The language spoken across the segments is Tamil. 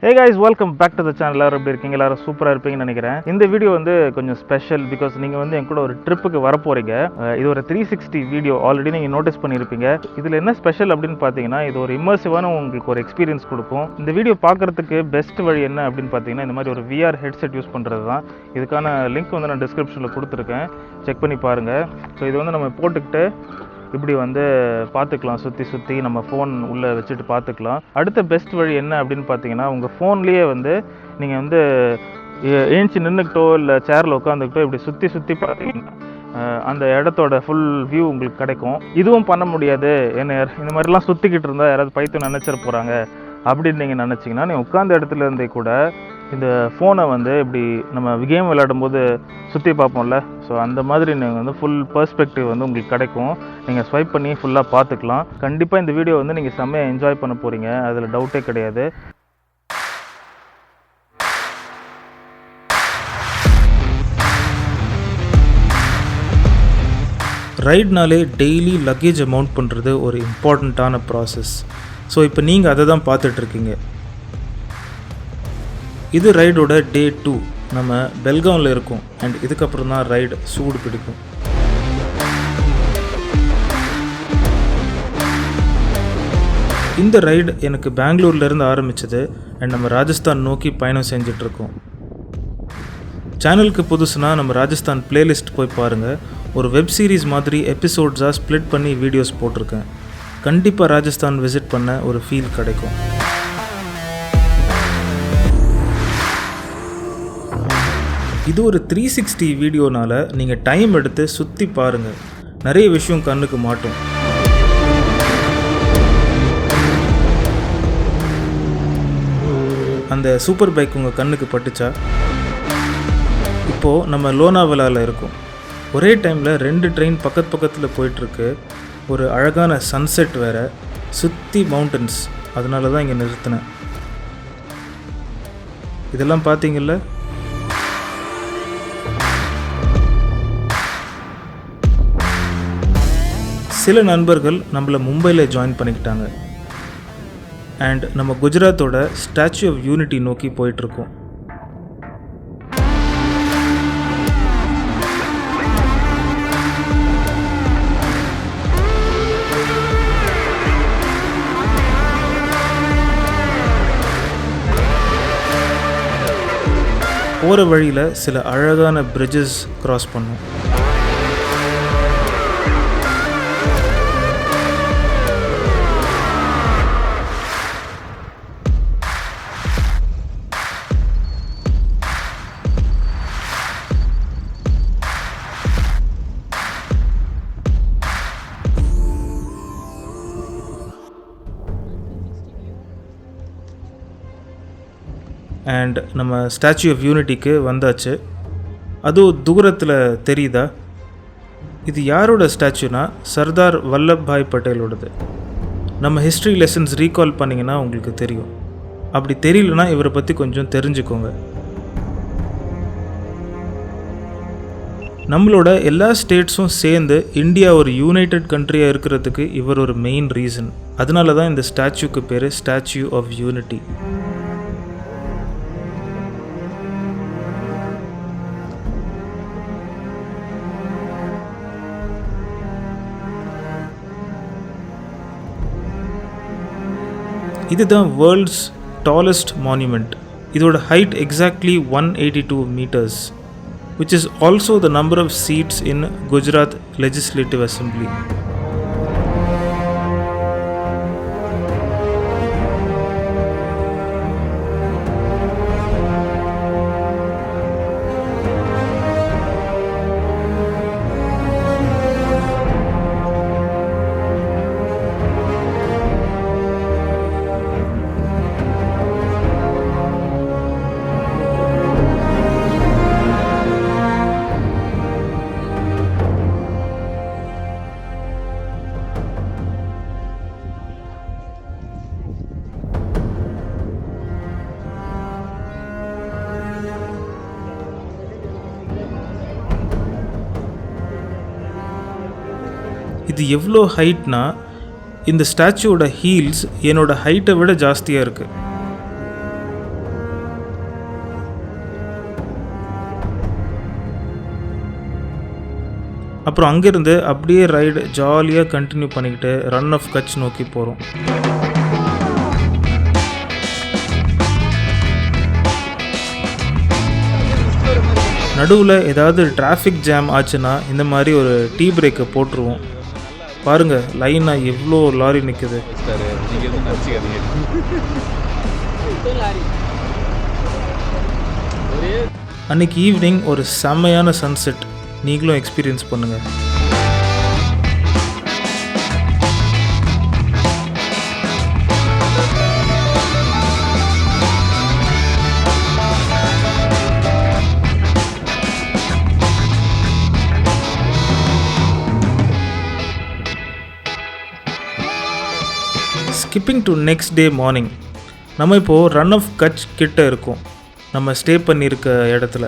Hey guys, welcome back to the channel. எல்லாரும் எப்படி இருக்கீங்க? எல்லாரும் சூப்பரா இருப்பீங்கன்னு நினைக்கிறேன். இந்த வீடியோ வந்து கொஞ்சம் ஸ்பெஷல் பிகாஸ் நீங்க வந்து என் கூட ஒரு ட்ரிப்புக்கு வர போறீங்க. இது ஒரு 360 வீடியோ ஆல்ரெடி நீங்க நோட்டீஸ் பண்ணியிருப்பீங்க. இதுல என்ன ஸ்பெஷல் அப்படின்னு பார்த்தீங்கன்னா இது ஒரு இம்மர்சிவான உங்களுக்கு ஒரு எக்ஸ்பீரியன்ஸ் கொடுக்கும். இந்த வீடியோ பார்க்கறதுக்கு பெஸ்ட் வழி என்ன அப்படின்னு பார்த்தீங்கன்னா இந்த மாதிரி ஒரு VR ஹெட்செட் யூஸ் பண்றது தான். இதுக்கான லிங்க் வந்து நான் டிஸ்கிரிப்ஷனில் கொடுத்துருக்கேன், செக் பண்ணி பாருங்க. ஸோ இது வந்து நம்ம போட்டுக்கிட்டு இப்படி வந்து பார்த்துக்கலாம், சுற்றி நம்ம ஃபோன் உள்ளே வச்சுட்டு பார்த்துக்கலாம். அடுத்த பெஸ்ட் வழி என்ன அப்படின்னு பார்த்தீங்கன்னா உங்கள் ஃபோன்லேயே வந்து நீங்கள் வந்து ஏஞ்சி நின்றுக்கிட்டோ இல்லை சேரில் உட்காந்துக்கிட்டோ இப்படி சுற்றி பார்த்தீங்கன்னா அந்த இடத்தோட ஃபுல் வியூ உங்களுக்கு கிடைக்கும். இதுவும் பண்ண முடியாது, என்ன இந்த மாதிரிலாம் சுற்றிக்கிட்டு இருந்தால் யாராவது பைத்தியம் நினச்சிட போகிறாங்க அப்படின்னு நீங்கள் நினச்சிங்கன்னா நீங்கள் உட்காந்த இடத்துல இருந்தே கூட இந்த ஃபோனை வந்து இப்படி நம்ம கேம் விளையாடும்போது சுற்றி பார்ப்போம்ல, ஸோ அந்த மாதிரி நீங்கள் வந்து ஃபுல் பெர்ஸ்பெக்டிவ் வந்து உங்களுக்கு கிடைக்கும். நீங்கள் ஸ்வைப் பண்ணி ஃபுல்லாக பார்த்துக்கலாம். கண்டிப்பாக இந்த வீடியோ வந்து நீங்கள் செம்மையாக என்ஜாய் பண்ண போகிறீங்க, அதில் டவுட்டே கிடையாது. ரைட்னாலே டெய்லி லக்கேஜ் அமௌண்ட் பண்ணுறது ஒரு இம்பார்ட்டண்ட்டான ப்ராசஸ். ஸோ இப்போ நீங்கள் அதை தான் பார்த்துட்ருக்கீங்க. இது ரைடோட டே 2. நம்ம பெல்காமில் இருக்கோம் அண்ட் இதுக்கப்புறம் தான் ரைடு சூடு பிடிக்கும். இந்த ரைடு எனக்கு பெங்களூர்லேருந்து ஆரம்பித்தது அண்ட் நம்ம ராஜஸ்தான் நோக்கி பயணம் செஞ்சிட்ருக்கோம். சேனலுக்கு புதுசுனா நம்ம ராஜஸ்தான் பிளேலிஸ்ட் போய் பாருங்கள். ஒரு வெப் சீரிஸ் மாதிரி எபிசோட்ஸாக ஸ்ப்ளிட் பண்ணி வீடியோஸ் போட்டிருக்கேன். கண்டிப்பாக ராஜஸ்தான் விசிட் பண்ண ஒரு ஃபீல் கிடைக்கும். இது ஒரு 360 வீடியோனால நீங்கள் டைம் எடுத்து சுற்றி பாருங்கள், நிறைய விஷயம் கண்ணுக்கு மாட்டும். அந்த சூப்பர் பைக் உங்கள் கண்ணுக்கு பட்டுச்சா? இப்போது நம்ம லோனாவலாவில் இருக்கோம். ஒரே டைமில் 2 ட்ரெயின் பக்கத்தில் போயிட்டுருக்கு. ஒரு அழகான சன்செட் வேறு, சுற்றி மவுண்டன்ஸ். அதனால தான் இங்கே நிறுத்தினேன். இதெல்லாம் பார்த்தீங்கல்ல, சில நண்பர்கள் நம்மளை மும்பையில் ஜாயின் பண்ணிக்கிட்டாங்க அண்ட் நம்ம குஜராத்தோட ஸ்டாச்சு ஆஃப் யூனிட்டி நோக்கி போயிட்டுருக்கோம். போகிற வழியில் சில அழகான பிரிட்ஜஸ் கிராஸ் பண்ணோம். அண்ட் நம்ம ஸ்டாச்சு ஆஃப் யூனிட்டிக்கு வந்தாச்சு. அதுவும் தூரத்தில் தெரியுதா? இது யாரோட ஸ்டாச்சுனா சர்தார் வல்லபாய் பட்டேலோடது. நம்ம ஹிஸ்ட்ரி லெசன்ஸ் ரீகால் பண்ணிங்கன்னா உங்களுக்கு தெரியும். அப்படி தெரியலனா இவரை பற்றி கொஞ்சம் தெரிஞ்சுக்கோங்க. நம்மளோட எல்லா ஸ்டேட்ஸும் சேர்ந்து இந்தியா ஒரு யுனைடெட் கண்ட்ரியாக இருக்கிறதுக்கு இவர் ஒரு மெயின் ரீசன். அதனால தான் இந்த ஸ்டாச்சுக்கு பேர் ஸ்டாச்சு ஆஃப் யூனிட்டி. இதுதான் வேர்ல்ட்ஸ் டாலஸ்ட் மான்யூமெண்ட். இதோட height exactly 182 meters, which is also the number of seats in Gujarat Legislative Assembly. இது எவ்வளோ ஹைட்னா இந்த ஸ்டாச்சுவோட ஹீல்ஸ் என்னோட ஹைட்டை விட ஜாஸ்தியாக இருக்குது. அப்புறம் அங்கேருந்து அப்படியே ரைடு ஜாலியாக கண்டினியூ பண்ணிக்கிட்டு ரன் ஆஃப் கட்ச் நோக்கி போகிறோம். நடுவில் ஏதாவது டிராஃபிக் ஜாம் ஆச்சுன்னா இந்த மாதிரி ஒரு டீ பிரேக்கை போட்டுருவோம். பாருங்கள் லைனாக எவ்வளோ லாரி நிற்குது. அன்றைக்கி ஈவினிங் ஒரு செம்மையான சன்செட், நீங்களும் எக்ஸ்பீரியன்ஸ் பண்ணுங்கள். Skipping to next day morning. நம்ம இப்போது ரன் ஆஃப் கட்ச் கிட்ட இருக்கோம், நம்ம ஸ்டே பண்ணியிருக்க இடத்துல.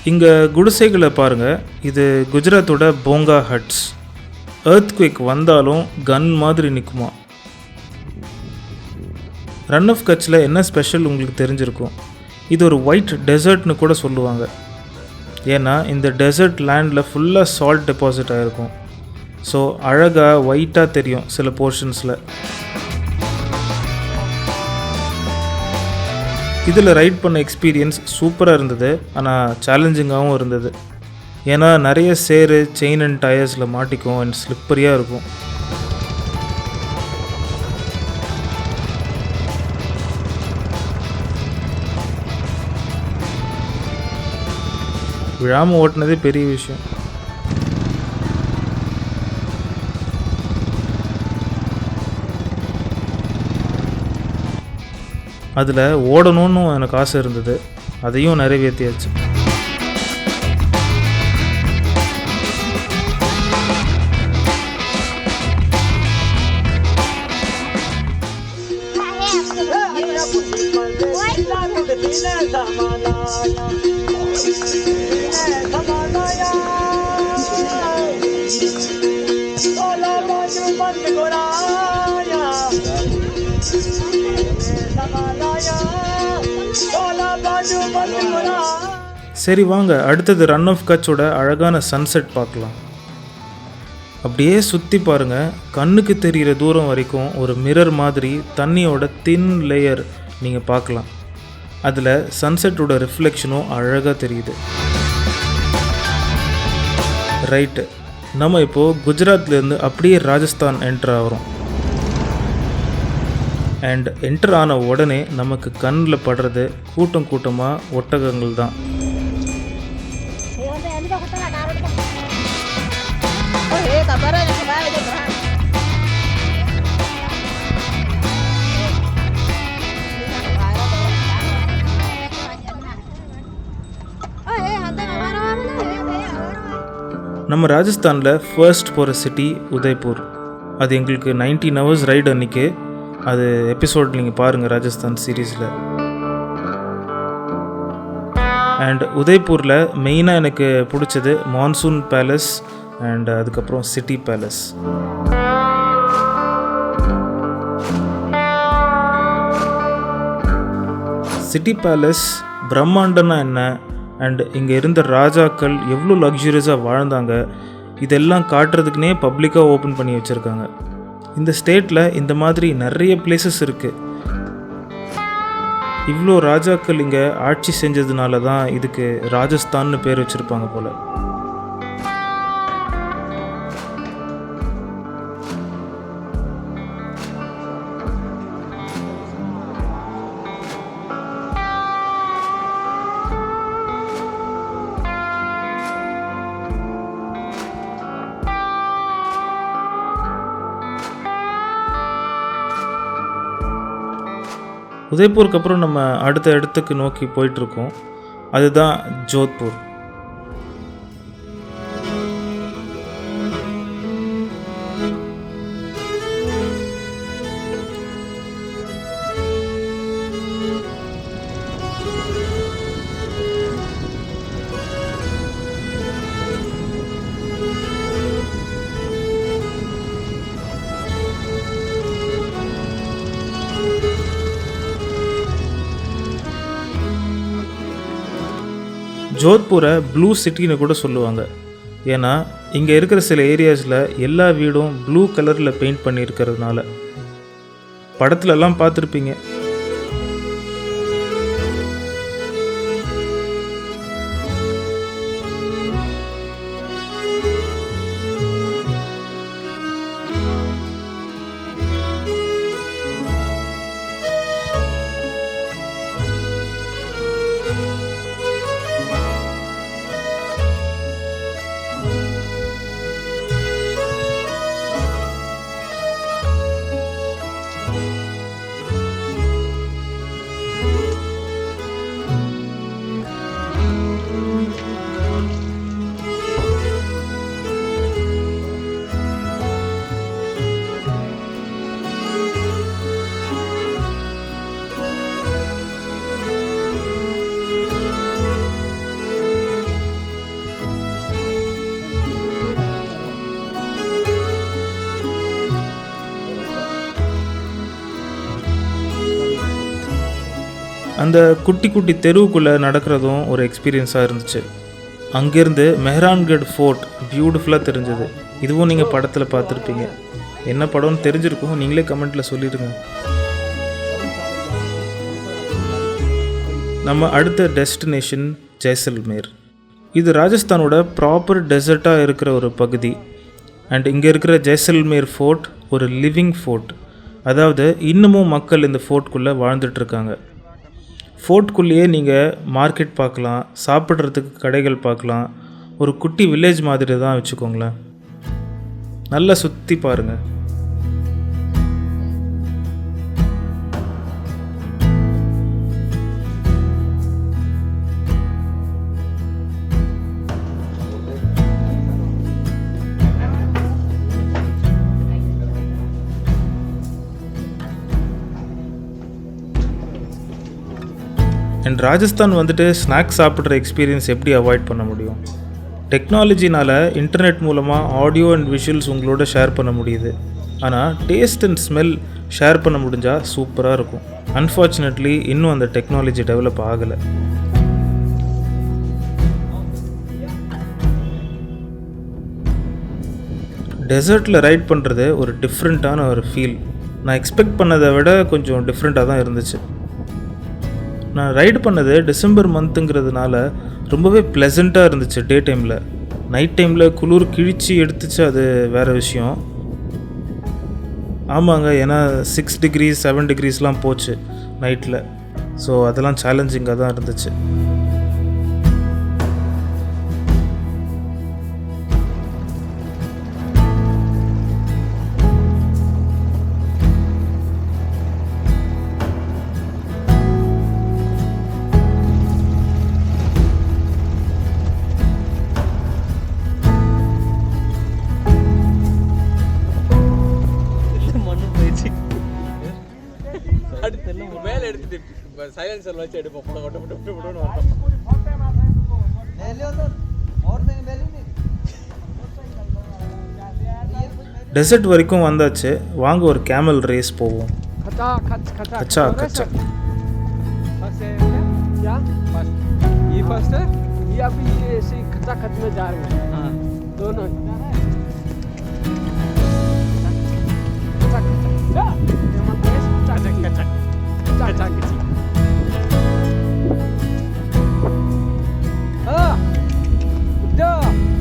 இங்கே குடிசைகளை பாருங்கள், இது குஜராத்தோட போங்கா ஹட்ஸ். எர்த்குவேக் வந்தாலும் கன் மாதிரி நிற்குமா. ரன் ஆஃப் கட்சில் என்ன ஸ்பெஷல் உங்களுக்கு தெரிஞ்சிருக்கும். இது ஒரு ஒயிட் டெசர்ட்னு கூட சொல்லுவாங்க. ஏன்னா இந்த டெசர்ட் லேண்டில் ஃபுல்லாக சால்ட் டெபாசிட் ஆகிருக்கும். ஸோ அழகாக ஒயிட்டாக தெரியும் சில போர்ஷன்ஸில். இதில் ரைட் பண்ண எக்ஸ்பீரியன்ஸ் சூப்பராக இருந்தது, ஆனால் சேலஞ்சிங்காகவும் இருந்தது. ஏன்னா நிறைய சேரு செயின் அண்ட் டயர்ஸில் மாட்டிக்கும் அண்ட் ஸ்லிப்பரியாக இருக்கும். விழாமல் ஓட்டினதே பெரிய விஷயம். அதில் ஓடணும்னு எனக்கு ஆசை இருந்தது, அதையும் நிறைவேற்றியாச்சு. சரி வாங்க, அடுத்தது ரன் ஆஃப் கட்சோட அழகான சன்செட் பார்க்கலாம். அப்படியே சுற்றி பாருங்கள், கண்ணுக்கு தெரிகிற தூரம் வரைக்கும் ஒரு மிரர் மாதிரி தண்ணியோட தின் லேயர் நீங்கள் பார்க்கலாம். அதில் சன்செட்டோட ரிஃப்ளெக்ஷனும் அழகாக தெரியுது. ரைட்டு, நம்ம இப்போது குஜராத்லேருந்து அப்படியே ராஜஸ்தான் என்டர் ஆகிறோம். அண்ட் என்டர் ஆன உடனே நமக்கு கண்ணில் படுறது கூட்டம் கூட்டமாக ஒட்டகங்கள் தான். நம்ம ராஜஸ்தானில் ஃபர்ஸ்ட் போகிற சிட்டி உதய்பூர். அது எங்களுக்கு 19 hours ரைடு அன்றைக்கி. அது எபிசோட் நீங்கள் பாருங்கள் ராஜஸ்தான் சீரீஸில். அண்ட் உதய்பூரில் மெயினாக எனக்கு பிடிச்சது மான்சூன் பேலஸ் அண்ட் அதுக்கப்புறம் சிட்டி பேலஸ். சிட்டி பேலஸ் பிரம்மாண்டம்னா என்ன, அண்ட் இங்கே இருந்த ராஜாக்கள் எவ்வளோ லக்ஸுரியஸாக வாழ்ந்தாங்க, இதெல்லாம் காட்டுறதுக்குனே பப்ளிக்காக ஓப்பன் பண்ணி வச்சுருக்காங்க. இந்த ஸ்டேட்டில் இந்த மாதிரி நிறைய பிளேசஸ் இருக்குது. இவ்வளோ ராஜாக்கள் இங்கே ஆட்சி செஞ்சதுனால தான் இதுக்கு ராஜஸ்தான்னு பேர் வச்சுருப்பாங்க போல். உதய்பூருக்கு அப்புறம் நம்ம அடுத்த இடத்துக்கு நோக்கி போயிட்டுருக்கோம். அதுதான் ஜோத்பூர். ஜோத்பூரை ப்ளூ சிட்டின்னு கூட சொல்லுவாங்க. ஏன்னா இங்கே இருக்கிற சில ஏரியாஸில் எல்லா வீடும் ப்ளூ கலரில் பெயிண்ட் பண்ணியிருக்கிறதுனால. படத்துலலாம் பார்த்துருப்பீங்க. அந்த குட்டி குட்டி தெருவுக்குள்ளே நடக்கிறதும் ஒரு எக்ஸ்பீரியன்ஸாக இருந்துச்சு. அங்கேருந்து மெஹரான்கட் ஃபோர்ட் பியூட்டிஃபுல்லாக தெரிஞ்சது. இதுவும் நீங்கள் படத்தில் பார்த்துருப்பீங்க. என்ன படம்னு தெரிஞ்சிருக்கும், நீங்களே கமெண்ட்டில் சொல்லிடுங்க. நம்ம அடுத்த டெஸ்டினேஷன் ஜெய்சல்மேர். இது ராஜஸ்தானோட ப்ராப்பர் டெசர்ட்டாக இருக்கிற ஒரு பகுதி. அண்ட் இங்கே இருக்கிற ஜெய்சல்மேர் ஃபோர்ட் ஒரு லிவிங் ஃபோர்ட். அதாவது இன்னமும் மக்கள் இந்த ஃபோர்ட்குள்ளே வாழ்ந்துட்டுருக்காங்க. ஃபோர்ட்குள்ளேயே நீங்கள் மார்க்கெட் பார்க்கலாம், சாப்பிட்றதுக்கு கடைகள் பார்க்கலாம். ஒரு குட்டி வில்லேஜ் மாதிரி தான் வச்சுக்கோங்களேன். நல்லா சுற்றி பாருங்கள். அண்ட் ராஜஸ்தான் வந்துட்டு ஸ்நாக்ஸ் சாப்பிட்ற எக்ஸ்பீரியன்ஸ் எப்படி அவாய்ட் பண்ண முடியும்? டெக்னாலஜினால் இன்டர்நெட் மூலமாக ஆடியோ அண்ட் விஷுவல்ஸ் உங்களோட ஷேர் பண்ண முடியுது. ஆனால் டேஸ்ட் அண்ட் ஸ்மெல் ஷேர் பண்ண முடிஞ்சால் சூப்பராக இருக்கும். அன்ஃபார்ச்சுனேட்லி இன்னும் அந்த டெக்னாலஜி டெவலப் ஆகலை. டெசர்ட்டில் ரைட் பண்ணுறது ஒரு டிஃப்ரெண்ட்டான ஒரு ஃபீல். நான் எக்ஸ்பெக்ட் பண்ணதை விட கொஞ்சம் டிஃப்ரெண்ட்டாக தான் இருந்துச்சு. நான் ரைடு பண்ணது டிசம்பர் மந்த்துங்கிறதுனால ரொம்பவே ப்ளசண்ட்டாக இருந்துச்சு டே டைமில். நைட் டைமில் குளிர் கிழிச்சு எடுத்துச்சு, அது வேறு விஷயம். ஆமாங்க, ஏன்னா 6 degrees 7 degreesலாம் போச்சு நைட்டில். ஸோ அதெல்லாம் சேலஞ்சிங்காக தான் இருந்துச்சு. சைலன்சர் வச்சு எடுப்போம். டெசர்ட் வரைக்கும் வந்தாச்சு. வாங்க ஒரு கேமல் ரேஸ் போவோம். கச்சா கச்சா. ये फर्स्ट है, ये अभी ऐसे खचा खच में जा रहे हैं। हाँ दोनों खचा खचा खचा खचा हाँ जा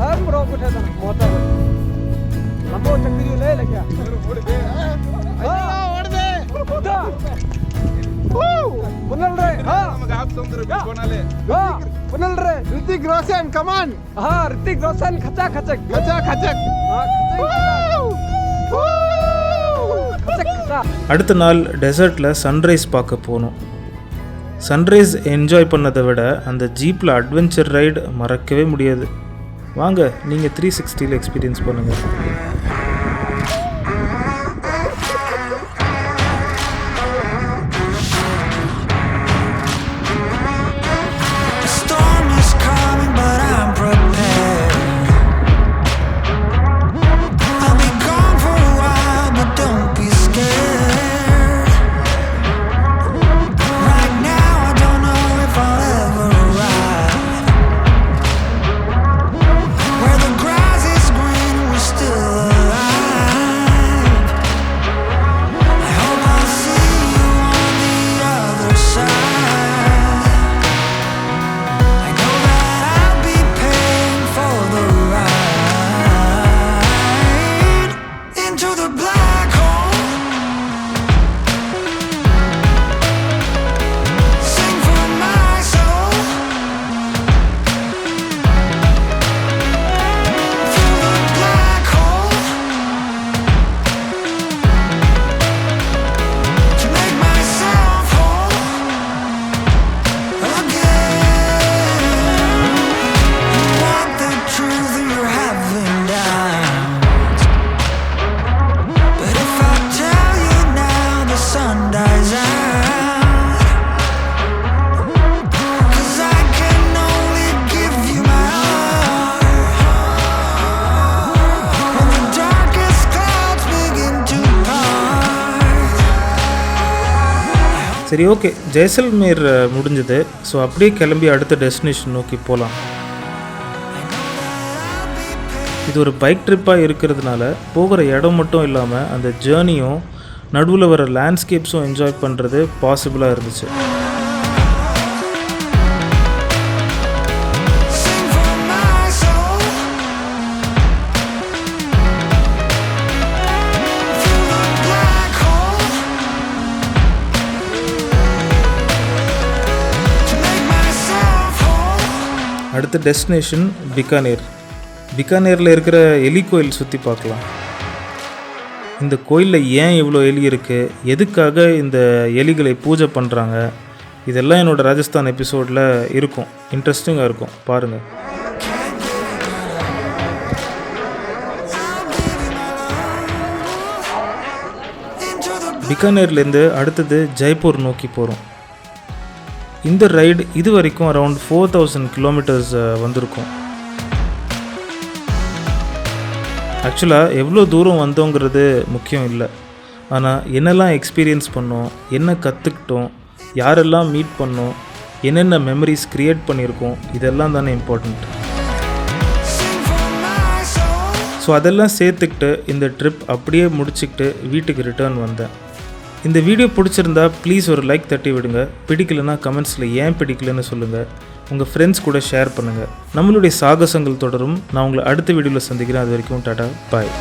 हर प्रो कुछ है ना मोटर लंबो चक्री ले क्या उड़ दे पुनल रे हाँ आप समुद्र कोणाले हाँ पुनल रे ऋतिक रोशन कमान हाँ ऋतिक रोशन खचा खचक खचा खचक हाँ खचक खचा. அடுத்த நாள் டெசர்ட்டில் சன்ரைஸ் பார்க்க போனோம். சன்ரைஸ் என்ஜாய் பண்ணதை விட அந்த ஜீப்பில் அட்வென்ச்சர் ரைடு மறக்கவே முடியாது. வாங்க நீங்கள் 360 எக்ஸ்பீரியன்ஸ் பண்ணுங்கள். Where the ground சரி, ஓகே, ஜெய்சல்மேர் முடிஞ்சது. ஸோ அப்படியே கிளம்பி அடுத்த டெஸ்டினேஷன் நோக்கி போகலாம். இது ஒரு பைக் ட்ரிப்பாக இருக்கிறதுனால போகிற இடம் மட்டும் இல்லாமல் அந்த ஜேர்னியும் நடுவில் வர லேண்ட்ஸ்கேப்ஸும் என்ஜாய் பண்ணுறது பாசிபிளாக இருந்துச்சு. அடுத்த டெஸ்டினேஷன் பிகானேர். பிகானேரில் இருக்கிற எலி கோயில் சுற்றி பார்க்கலாம். இந்த கோயிலில் ஏன் இவ்வளோ எலி இருக்குது, எதுக்காக இந்த எலிகளை பூஜை பண்ணுறாங்க, இதெல்லாம் என்னோடய ராஜஸ்தான் எபிசோடில் இருக்கும். இன்ட்ரெஸ்டிங்காக இருக்கும், பாருங்கள். பிகானேர்லேருந்து அடுத்தது ஜெய்ப்பூர் நோக்கி போகிறோம். இந்த ரைடு இது வரைக்கும் அரவுண்ட் 4000 கிலோமீட்டர்ஸ் வந்திருக்கும். ஆக்சுவலாக எவ்வளோ தூரம் வந்தோங்கிறது முக்கியம் இல்லை, ஆனால் என்னெல்லாம் எக்ஸ்பீரியன்ஸ் பண்ணோம், என்ன கற்றுக்கிட்டோம், யாரெல்லாம் மீட் பண்ணோம், என்னென்ன மெமரிஸ் க்ரியேட் பண்ணியிருக்கோம், இதெல்லாம் தானே இம்பார்ட்டண்ட். ஸோ அதெல்லாம் சேர்த்துக்கிட்டு இந்த ட்ரிப் அப்படியே முடிச்சுக்கிட்டு வீட்டுக்கு ரிட்டர்ன் வந்தேன். இந்த வீடியோ பிடிச்சிருந்தா ப்ளீஸ் ஒரு லைக் தட்டி விடுங்க. பிடிக்கலைன்னா கமெண்ட்ஸில் ஏன் பிடிக்கலன்னு சொல்லுங்கள். உங்கள் ஃப்ரெண்ட்ஸ் கூட ஷேர் பண்ணுங்கள். நம்மளுடைய சாகசங்கள் தொடரும். நான் உங்களை அடுத்த வீடியோவில் சந்திக்கிறேன். அது வரைக்கும் டாடா, பாய்.